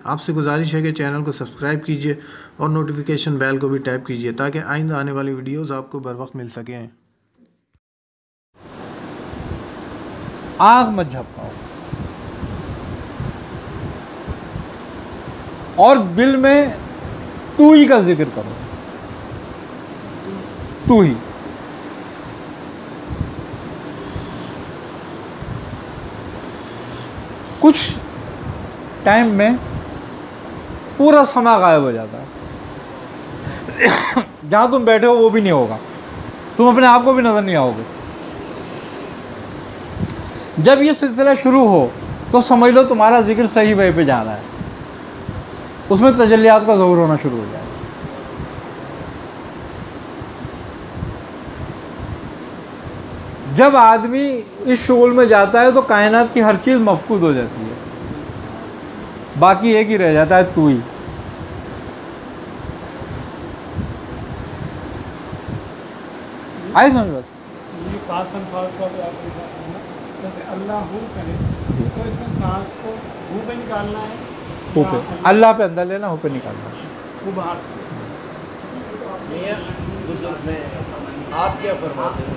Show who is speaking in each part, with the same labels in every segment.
Speaker 1: आपसे गुजारिश है कि चैनल को सब्सक्राइब कीजिए और नोटिफिकेशन बेल को भी टैप कीजिए ताकि आइंदा आने वाली वीडियोस आपको बर वक्त मिल सकें।
Speaker 2: आँख मत झपकाओ और दिल में तू ही का जिक्र करो। तू ही कुछ टाइम में पूरा समय गायब हो जाता है। जहां तुम बैठे हो वो भी नहीं होगा, तुम अपने आप को भी नजर नहीं आओगे। जब ये सिलसिला शुरू हो तो समझ लो तुम्हारा जिक्र सही वे पे जा रहा है, उसमें तजल्लियात का ज़हूर होना शुरू हो जाएगा। जब आदमी इस शुगल में जाता है तो कायनात की हर चीज़ मफकूद हो जाती है, बाकी एक ही रह जाता है, तू ही। आए समझ बस
Speaker 3: ये पास अल्फाज का तो आपने कहा ना, जैसे अल्लाह हू करें तो इसमें सांस को हू पे निकालना है,
Speaker 2: हो पे अल्लाह पे अंदर लेना, हो पे निकालना।
Speaker 3: वो बाहर।
Speaker 4: बुजुर्ग में आप क्या फरमाते हैं?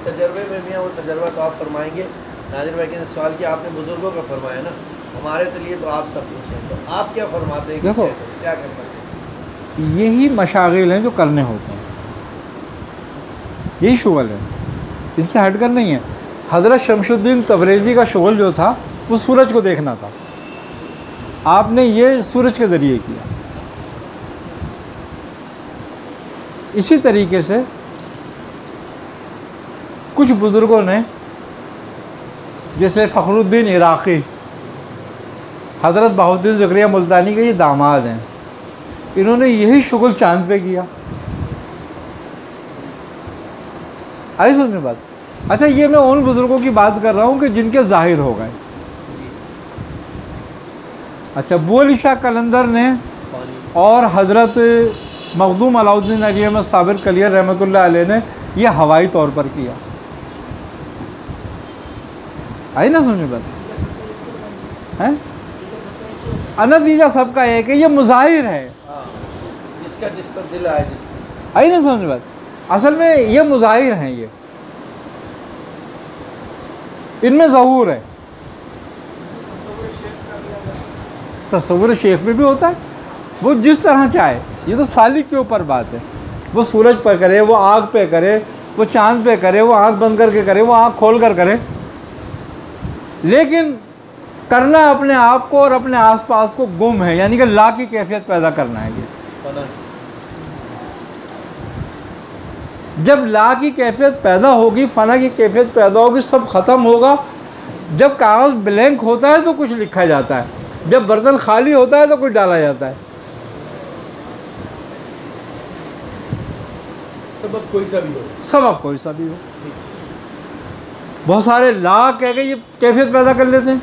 Speaker 4: तजर्बे में भी है, वो तजर्बा तो आप फरमाएंगे। नाज़िर भाई ने सवाल किया, आपने बुजुर्गों का फरमाया ना, हमारे तो लिए तो आप सब कुछ हैं, तो आप क्या फरमाते हैं?
Speaker 2: देखो,
Speaker 4: क्या करना चाहिए?
Speaker 2: यही मशागिल हैं जो करने होते हैं, यही शुगल है, इनसे हटकर नहीं है। हज़रत शमशुद्दीन तबरेज़ी का शुगल जो था वो सूरज को देखना था, आपने ये सूरज के ज़रिए किया। इसी तरीके से कुछ बुज़ुर्गों ने, जैसे फ़खरुद्दीन इराक़ी, हज़रत बहाउद्दीन ज़करिया मुल्तानी के ये दामाद हैं, इन्होंने यही शुगल चाँद पे किया। आई सुनने बात। अच्छा, ये मैं उन बुज़ुर्गों की बात कर रहा हूँ कि जिनके ज़ाहिर हो गए। अच्छा, अबू अली शाह कलंदर ने और हज़रत मखदूम अलाउद्दीन अली अहमद साबिर कलियर रहमतुल्लाह अलैह ने यह हवाई तौर पर किया। आई ना सुनने बात है। नतीजा सबका एक है, ये मुज़ाहिर है,
Speaker 4: जिसका जिस पर दिल आए, जिस
Speaker 2: आई ना समझ बात। असल में ये मुज़ाहिर हैं, ये इनमें ज़हूर है। तस्वुर शेख में भी होता है, वो जिस तरह चाहे। ये तो सालिक के ऊपर बात है, वो सूरज पर करे, वो आग पे करे, वो चांद पे करे, वो आँख बंद करके करे, वो आँख खोल कर करे, लेकिन करना अपने आप को और अपने आसपास को गुम है, यानी कि ला की कैफियत पैदा करना है। ये जब ला की कैफियत पैदा होगी, फ़ना की कैफियत पैदा होगी, सब ख़त्म होगा। जब कागज़ ब्लैंक होता है तो कुछ लिखा जाता है, जब बर्तन खाली होता है तो कुछ डाला जाता है।
Speaker 3: सबब कोई सा भी हो,
Speaker 2: सबब कोई सा भी हो। बहुत सारे ला कह के ये कैफियत पैदा कर लेते हैं।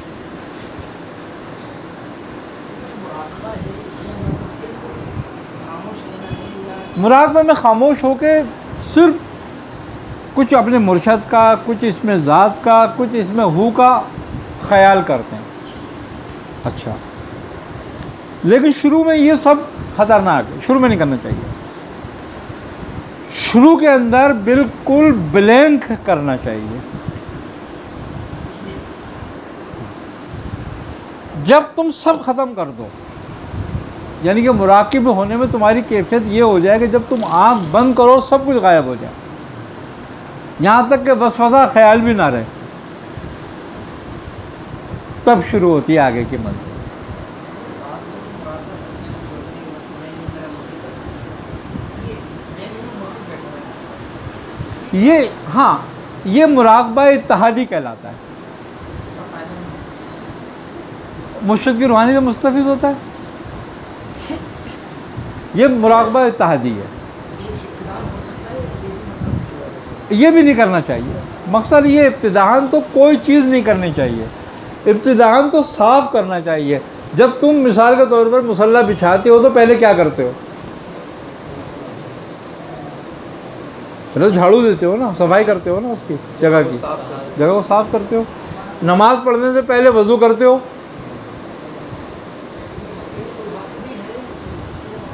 Speaker 2: मुराकबे में खामोश होके सिर्फ कुछ अपने मुर्शद का, कुछ इसमें ज़ात का, कुछ इसमें हू का ख्याल करते हैं। अच्छा, लेकिन शुरू में ये सब ख़तरनाक है, शुरू में नहीं करना चाहिए। शुरू के अंदर बिल्कुल ब्लैंक करना चाहिए। जब तुम सब ख़त्म कर दो, यानी कि मुराकिब होने में तुम्हारी कैफियत ये हो जाए कि जब तुम आँख बंद करो सब कुछ गायब हो जाए, यहाँ तक कि वसवसा ख्याल भी ना रहे, तब शुरू होती है आगे की मंजिल। ये हाँ, ये मुराकबा इत्तेहादी कहलाता है। मुर्शिद की रूहानी से मुस्तफीद होता है, ये मुराकबा इत्तेहादी है। ये भी नहीं करना चाहिए। मकसद ये, इब्तिदाअन तो कोई चीज़ नहीं करनी चाहिए, इब्तिदाअन तो साफ़ करना चाहिए। जब तुम मिसाल के तौर पर मुसल्ला बिछाते हो तो पहले क्या करते हो? पहले झाड़ू देते हो ना, सफाई करते हो ना, उसकी जगह की जगह को साफ़ करते हो। नमाज़ पढ़ने से पहले वज़ू करते हो,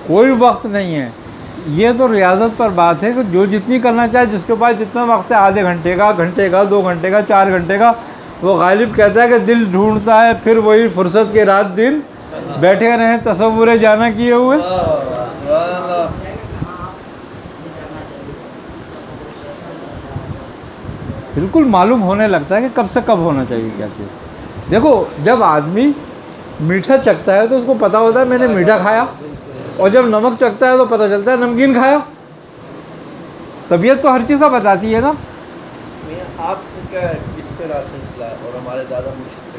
Speaker 2: कोई वक्त नहीं है। ये तो रियाजत पर बात है कि जो जितनी करना चाहे, जिसके पास जितना वक्त है, आधे घंटे का, 2 घंटे का, 4 घंटे का। वो गालिब कहता है कि दिल ढूंढता है, फिर वही फुर्सत के रात दिन बैठे रहें तसव्वुर जाना किए हुए। बिल्कुल मालूम होने लगता है कि कब से कब होना चाहिए क्या चीज़। देखो, जब आदमी मीठा चखता है तो उसको पता होता है मैंने मीठा खाया, और जब नमक चखता है तो पता चलता है नमकीन खाया। तबीयत तो हर चीज़ का बताती है ना।
Speaker 4: आपका किस पे सिलसिला है और हमारे दादा मुर्शिद पे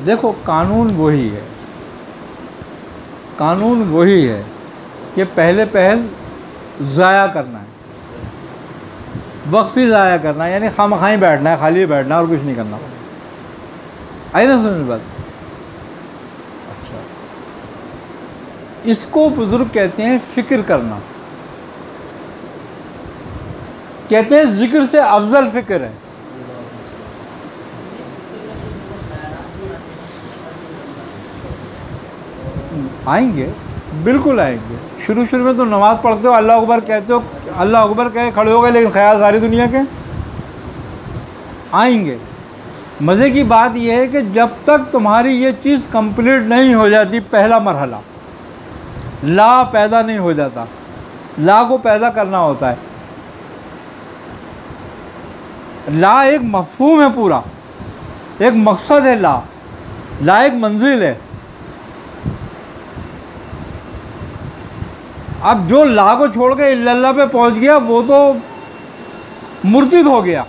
Speaker 2: देखो कानून वही है, कानून वही है कि पहले पहल ज़ाया करना है, वक्त ही ज़ाया करना है, यानी खामखाई बैठना है, खाली बैठना है और कुछ नहीं करना। आई ना समझ बात। अच्छा, इसको बुजुर्ग कहते हैं फ़िक्र करना, कहते हैं जिक्र से अफजल फ़िक्र है। आएंगे, बिल्कुल आएंगे। शुरू में तो नमाज़ पढ़ते हो, अल्लाह अकबर कहते हो, अल्लाह अकबर कहे खड़े हो गए, लेकिन ख्याल सारी दुनिया के। आएंगे। मज़े की बात यह है कि जब तक तुम्हारी ये चीज़ कंप्लीट नहीं हो जाती, पहला मरहला ला पैदा नहीं हो जाता, ला को पैदा करना होता है। ला एक मफ़हूम है, पूरा एक मकसद है। ला एक मंजिल है। अब जो ला को छोड़ के इल्लल्लाह पे पहुंच गया, वो तो मुर्तिद हो गया,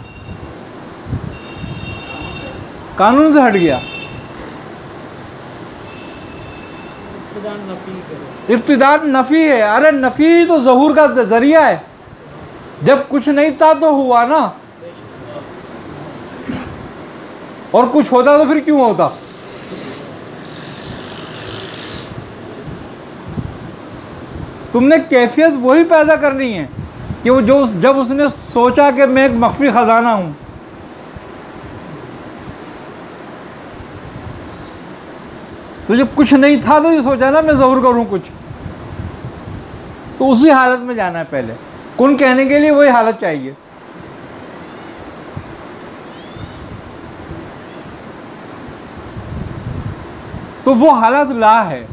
Speaker 2: कानून से हट गया। इब्तिदान नफ़ी है। अरे नफ़ी तो ज़हूर का ज़रिया है। जब कुछ नहीं था तो हुआ ना, और कुछ होता तो फिर क्यों होता। तुमने कैफियत वही पैदा करनी है कि वो जो जब उसने सोचा कि मैं एक मख्फी ख़जाना हूँ, तो जब कुछ नहीं था तो ये सोचा ना मैं ज़रूर करूँ कुछ, तो उसी हालत में जाना है। पहले कुन कहने के लिए वही हालत चाहिए। तो वो हालत ला है।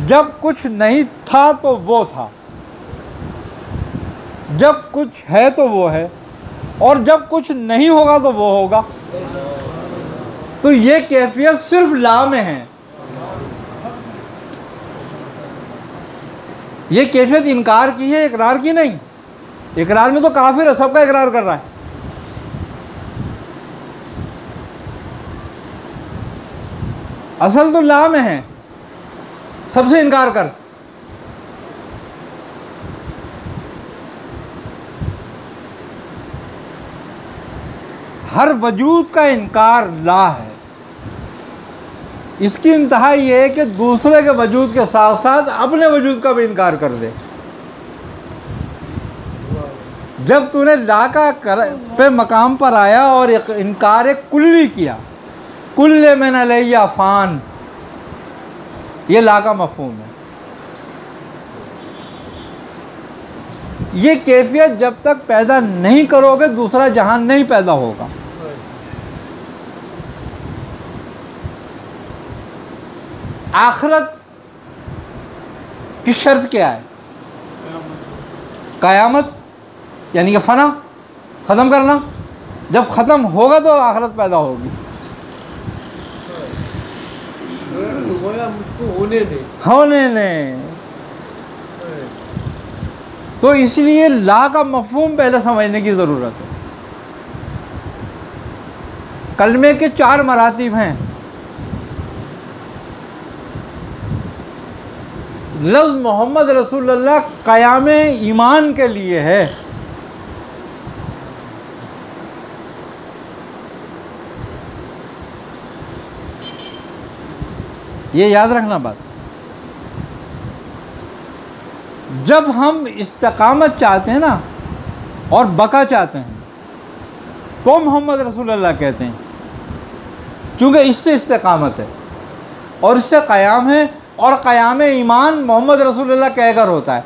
Speaker 2: जब कुछ नहीं था तो वो था, जब कुछ है तो वो है, और जब कुछ नहीं होगा तो वो होगा। तो ये कैफियत सिर्फ ला में है। ये कैफियत इनकार की है, इकरार की नहीं। इकरार में तो काफिर है, सबका इकरार कर रहा है। असल तो ला में है, सबसे इनकार कर। हर वजूद का इनकार ला है। इसकी इंतहा ये है कि दूसरे के वजूद के साथ साथ अपने वजूद का भी इनकार कर दे। जब तूने ला का पे मकाम पर आया और इनकार कुल्ली किया, कुल्ले में न लैया फ़ान, ये ला का मफ़हूम है। ये कैफियत जब तक पैदा नहीं करोगे, दूसरा जहान नहीं पैदा होगा। आखिरत की शर्त क्या है? क़यामत, यानी कि फ़ना, ख़त्म करना। जब ख़त्म होगा तो आखिरत पैदा होगी।
Speaker 3: मुझको होने दे।
Speaker 2: तो इसलिए ला का मफ़हूम पहले समझने की ज़रूरत है। कलमे के 4 मरातिब हैं। लफ्ज़ मोहम्मद रसूलुल्लाह क़याम ईमान के लिए है। ये याद रखना बात। जब हम इस्तिकामत चाहते हैं ना, और बका चाहते हैं, तो मोहम्मद रसूलुल्लाह कहते हैं, क्योंकि इससे इस्तिकामत है और इससे क़याम है, और क़याम ईमान मोहम्मद रसूलुल्लाह कहकर होता है।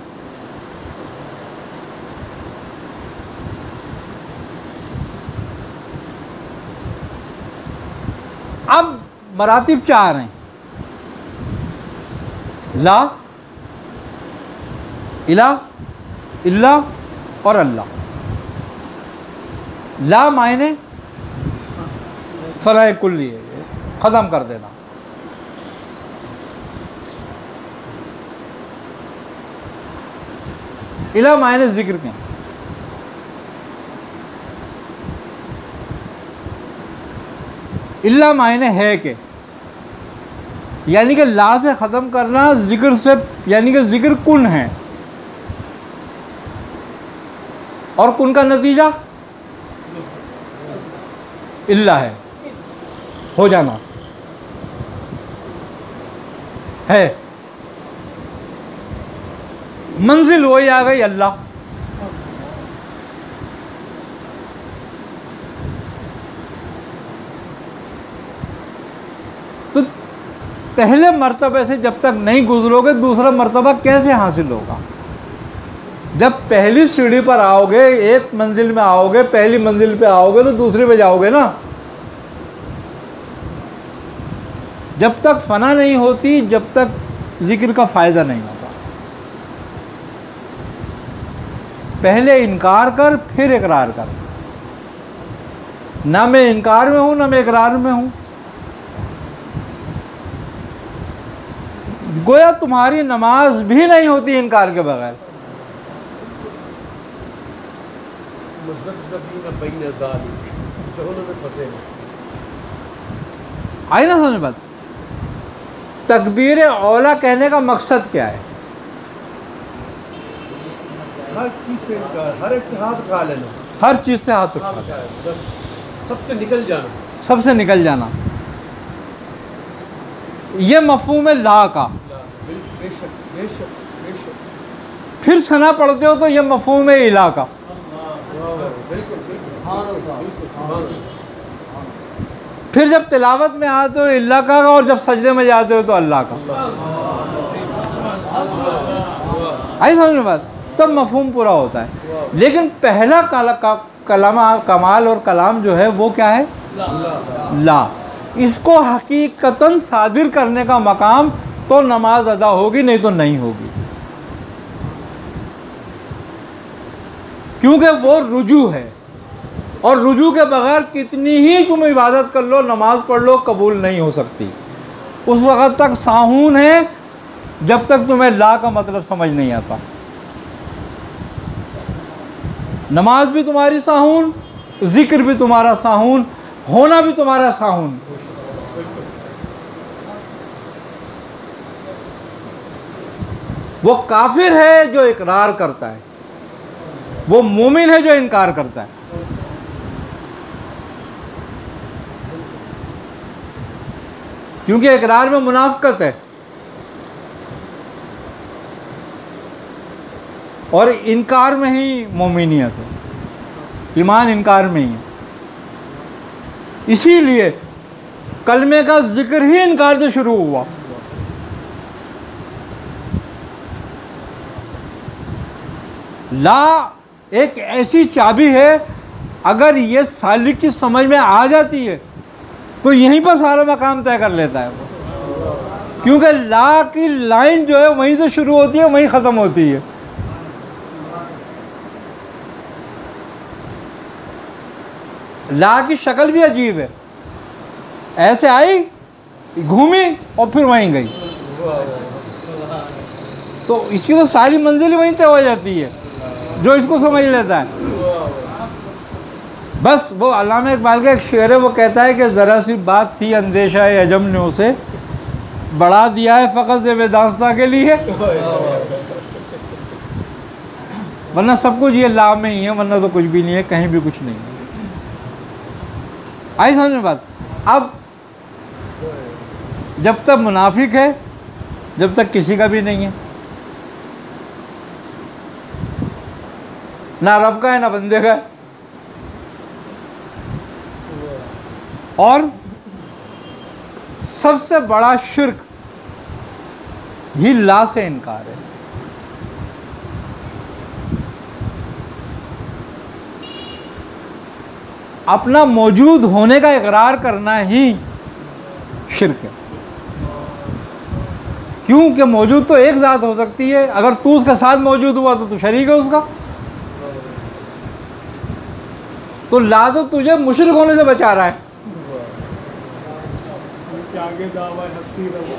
Speaker 2: अब मरातिब 4 हैं, ला, इला, इल्ला और अल्लाह। ला मायने फलाह कुल्ली है, ख़त्म कर देना। इला मायने जिक्र के, इल्ला मायने है के, यानी कि ला से ख़त्म करना, जिक्र से, यानी कि जिक्र कुन है और कुन का नतीजा इल्ला है, हो जाना है। मंजिल वही आ गई अल्लाह। तो पहले मर्तबे से जब तक नहीं गुजरोगे दूसरा मर्तबा कैसे हासिल होगा? जब पहली सीढ़ी पर आओगे, एक मंजिल में आओगे, पहली मंजिल पे आओगे तो दूसरी पे जाओगे ना। जब तक फना नहीं होती, जब तक जिक्र का फ़ायदा नहीं होता। पहले इनकार कर, फिर इकरार कर। ना मैं इनकार में हूँ, ना मैं इकरार में हूँ। गोया तुम्हारी नमाज भी नहीं होती इनकार के बगैर। आई ना समझ बात? तकबीर औला कहने का मकसद क्या है?
Speaker 4: हर चीज़ से इनकार, हर एक से हाथ उठा लेना,
Speaker 2: हर चीज़ से हाथ उठा,
Speaker 4: बस सबसे निकल जाना,
Speaker 2: सबसे निकल जाना। ये मफ़हूम है ला का।
Speaker 4: बेशक बेशक बेशक।
Speaker 2: फिर सना पढ़ते हो तो ये मफ़हूम है इला का। फिर जब तिलावत में आते हो इल्ला का, और जब सजदे में जाते हो तो अल्लाह का। आई समझ में बात? तब मफ़हूम पूरा होता है। लेकिन पहला कमाल और कलाम जो है वो क्या है? ला। इसको हकीकतन सादिर करने का मकाम तो नमाज अदा होगी, नहीं तो नहीं होगी, क्योंकि वो रुजू है। और रुजू के बगैर कितनी ही तुम इबादत कर लो, नमाज पढ़ लो, कबूल नहीं हो सकती। उस वक़्त तक साहून है जब तक तुम्हें ला का मतलब समझ नहीं आता। नमाज भी तुम्हारी साहून, जिक्र भी तुम्हारा साहून, होना भी तुम्हारा साहून। वो काफिर है जो इकरार करता है, वो मोमिन है जो इनकार करता है। क्योंकि इकरार में मुनाफिकत है और इनकार में ही मोमिनियत है। ईमान इनकार में ही है। इसीलिए कलमे का जिक्र ही इनकार से शुरू हुआ। ला एक ऐसी चाबी है, अगर ये सालिक की समझ में आ जाती है तो यहीं पर सारा मकाम तय कर लेता है वो। क्योंकि ला की लाइन जो है वहीं से शुरू होती है, वहीं ख़त्म होती है। ला की शक्ल भी अजीब है, ऐसे आई, घूमी और फिर वहीं गई। तो इसकी तो सारी मंजिल वहीं तय हो जाती है जो इसको समझ लेता है। बस वो अल्लामा इकबाल का एक शेर है, वो कहता है कि ज़रा सी बात थी अंदेशा अजम ने उसे बढ़ा दिया है फ़कत बेदास्ता के लिए, वरना सब कुछ ये ला में ही है, वरना तो कुछ भी नहीं है, कहीं भी कुछ नहीं है। आई समझ में बात? अब जब तक मुनाफिक है, जब तक किसी का भी नहीं है, ना रब का है ना बंदे का है। और सबसे बड़ा शिर्क ही ला से इनकार है। अपना मौजूद होने का इकरार करना ही शिर्क है। क्योंकि मौजूद तो एक ज़ात हो सकती है, अगर तू उसके साथ मौजूद हुआ तो तू शरीक है उसका। तो ला तो तुझे मुशरिक होने से बचा रहा है।
Speaker 3: आगे दावा हस्ती रवा।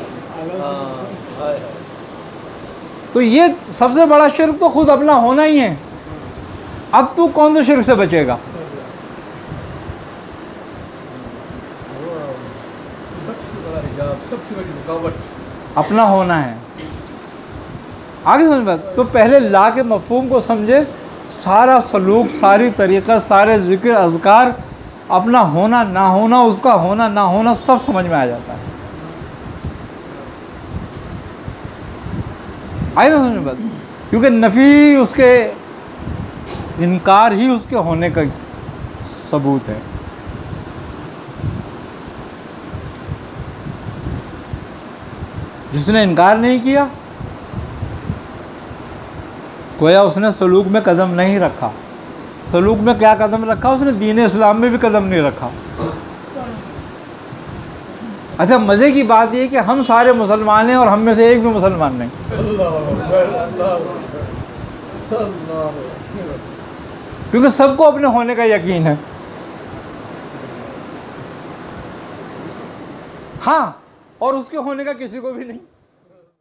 Speaker 2: तो ये सबसे बड़ा शिर्क तो खुद अपना होना ही है। अब तू कौन से शिर्क से बचेगा?
Speaker 3: सबसे बड़ी रुकावट
Speaker 2: अपना होना है। आगे समझ बात। तो पहले ला के मफहूम को समझे, सारा सलूक, सारी तरीक़ा, सारे ज़िक्र, अज़कार, अपना होना ना होना, उसका होना ना होना सब समझ में आ जाता है। आए ना समझ बात। क्योंकि नफ़ी उसके इनकार ही उसके होने का सबूत है। जिसने इनकार नहीं किया गोया उसने सलूक में कदम नहीं रखा। सलूक में क्या कदम रखा? उसने दीन इस्लाम में भी कदम नहीं रखा। अच्छा, मज़े की बात यह कि हम सारे मुसलमान हैं और हम में से एक भी मुसलमान नहीं। क्योंकि सबको अपने होने का यकीन है। हाँ, और उसके होने का किसी को भी नहीं।